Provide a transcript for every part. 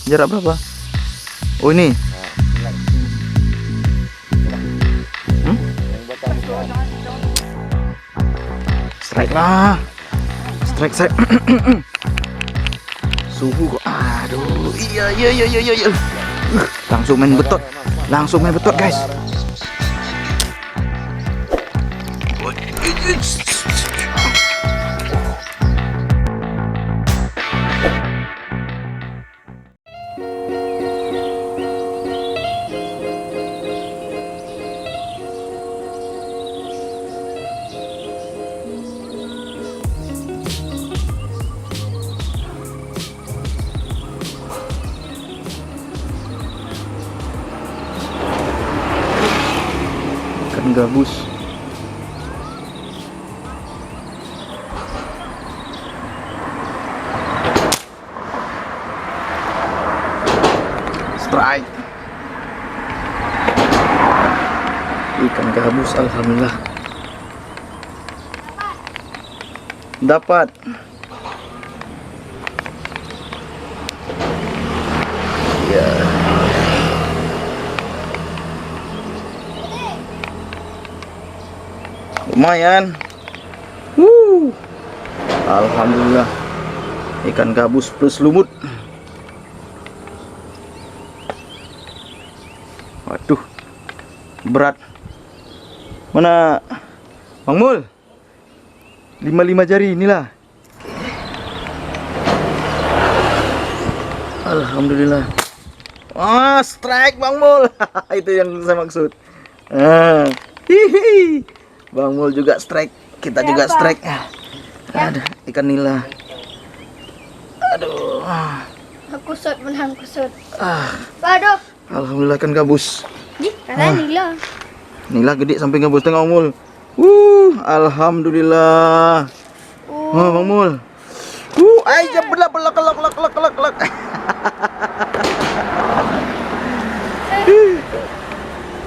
Jarak berapa? Oh ini. Strike lah. Strike. Suhu kok. Aduh. Iya. Langsung main betot. Guys. Ikan gabus. Strike. Ikan gabus, alhamdulillah. Dapat. Ya. Lumayan. Alhamdulillah. Ikan gabus plus lumut. Waduh, berat. Mana Bang Mul? 5 jari inilah. Alhamdulillah. Wah, strike Bang Mul. Itu yang saya maksud. Hihi. Bang Mul juga strike, kita juga strike. Ada ikan nila. Aduh. Kusut menang kusut. Aduh. Alhamdulillah ikan gabus. Karena nila. Nila gede sampai gabus tengah Bang Mul. Alhamdulillah. Bang Mul. Aja belak.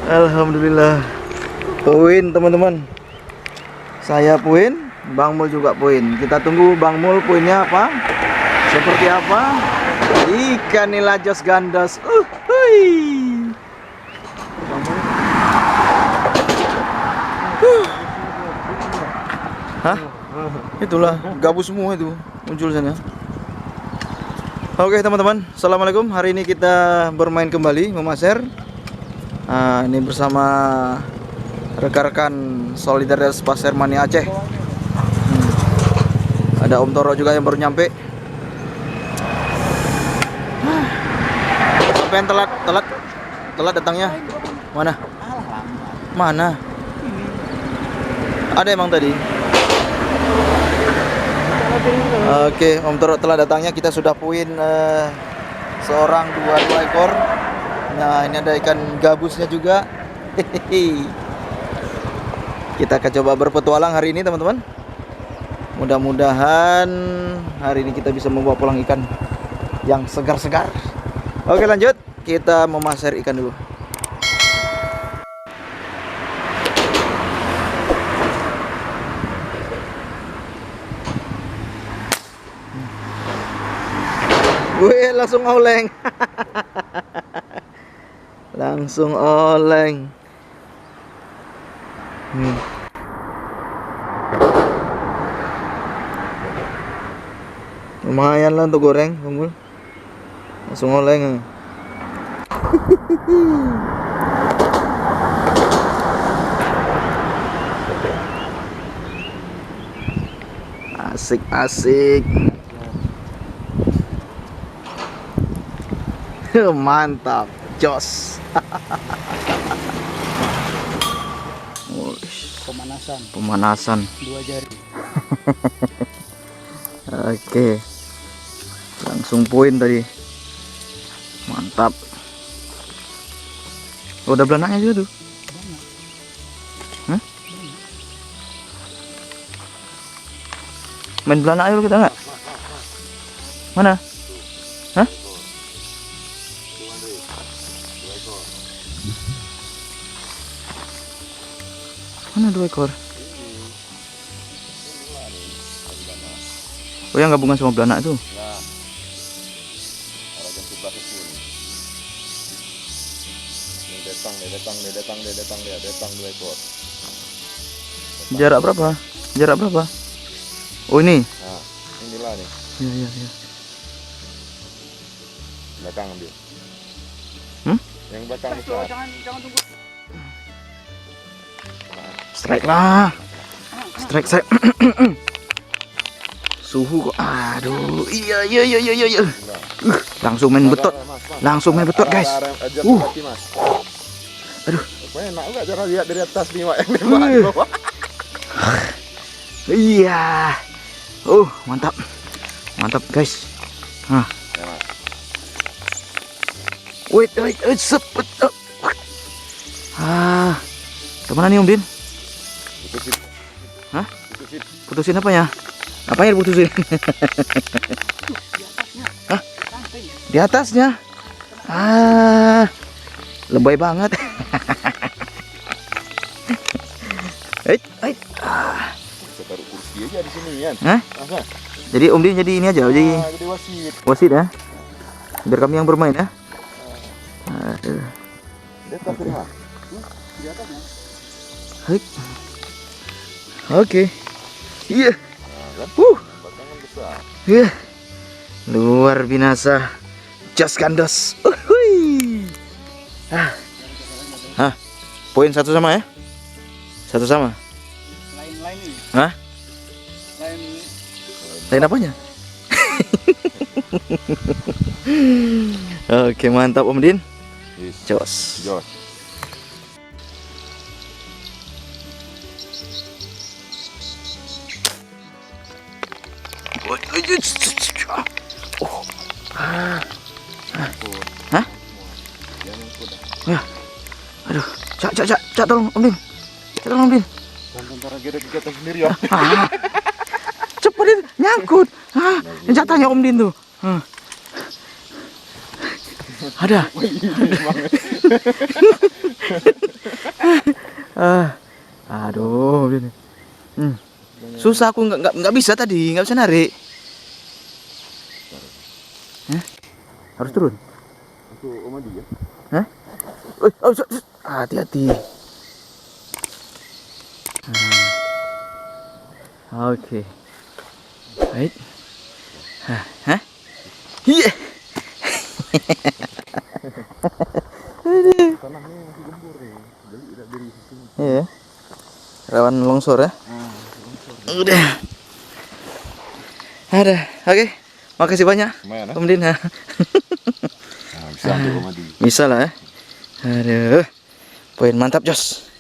Alhamdulillah. Poin teman-teman. Saya poin, Bang Mul juga poin. Kita tunggu Bang Mul poinnya apa? Seperti apa? Ikan nila jos gandos. Hah? Itulah gabus semua itu muncul sana. Oke teman-teman, assalamualaikum. Hari ini kita bermain kembali memasar. Ini bersama rekan-rekan Solidaritas Pasir Mani Aceh. Ada Om Toro juga yang baru nyampe. Sampai yang telat datangnya. Mana? Ada emang tadi. Oke, Om Toro telah datangnya. Kita sudah poin seorang dua ekor. Nah, ini ada ikan gabusnya juga. Kita akan coba berpetualang hari ini, teman-teman. Mudah-mudahan hari ini kita bisa membawa pulang ikan yang segar-segar. Oke, lanjut. Kita memasar ikan dulu. Wih, langsung oleng. Langsung oleng. Lumayan lah untuk goreng, Bang Mul. Langsung oleng. Asik. Mantap, jos. Pemanasan 2 jari. Oke. Langsung poin tadi. Mantap. Udah belanaknya juga tuh. Main belanak ayo kita nggak? Mana? Hah? Mana 2 ekor? Oh yang gabungan sama belanak tuh? Dia datang 2 ekor. Jarak berapa? Jarak berapa? Oh ini. Nah, inilah nih. Iya, iya, iya. Belakang ambil. Hmm? Yang belakang besar. Strike lah. Strike, strike. Suhu kok. Aduh. Iya, iya, iya, iya, iya. Langsung main betot. Langsung main betot, guys. Mas. Aduh. Pokoknya enak juga cara lihat dari atas nih, Mak, yang nembak di bawah. Iya. Mantap. Mantap, guys. Hah. Ya, Mas. Wait, sepet. Kemana nih Om Din? Putusin. Hah? Putusin. Putusin apanya? Apanya diputusin? Hah? Di atasnya? Lebay banget. Bisa taruh kursi aja di sini kan. Hah? Masa? Jadi Om Din jadi ini aja, jadi Jadi wasit. wasit ya. Biar kami yang bermain ya. Aduh. Di atas ini, Mas. Di atasnya. Baik. Oke. Iya. Nah, kan? Batangan besar. Iya. Luar binasa. Just kandos. Uhuy. Poin satu sama ya? Satu sama. Lain-lain ini. Hah? Lain Lain apanya? Oke, mantap Om Din. Yes. Jos. Jos. Oh. Hah? Aduh, Cak, tolong Om Din. Tolong Om Din. Antara gerak-gerak sendiri ya. Cepet Din, nyangkut. Jatahnya Om Din tuh. Ada. Aduh, Om Din. Susah aku nggak bisa tadi, nggak bisa narik. Harus turun. Itu Om Adi ya. Hah? Hati-hati. Oke. Baik. Hah? Iya. Tanahnya masih gembur nih. Jadi tidak dari sini. Iya. Rawan longsor ya. Udah. Ada. Oke. Makasih banyak. Lumayan ya. Om Din. Nah, bisa ambil Om Adi. Bisa lah ya. Aduh. Poin mantap, Jos.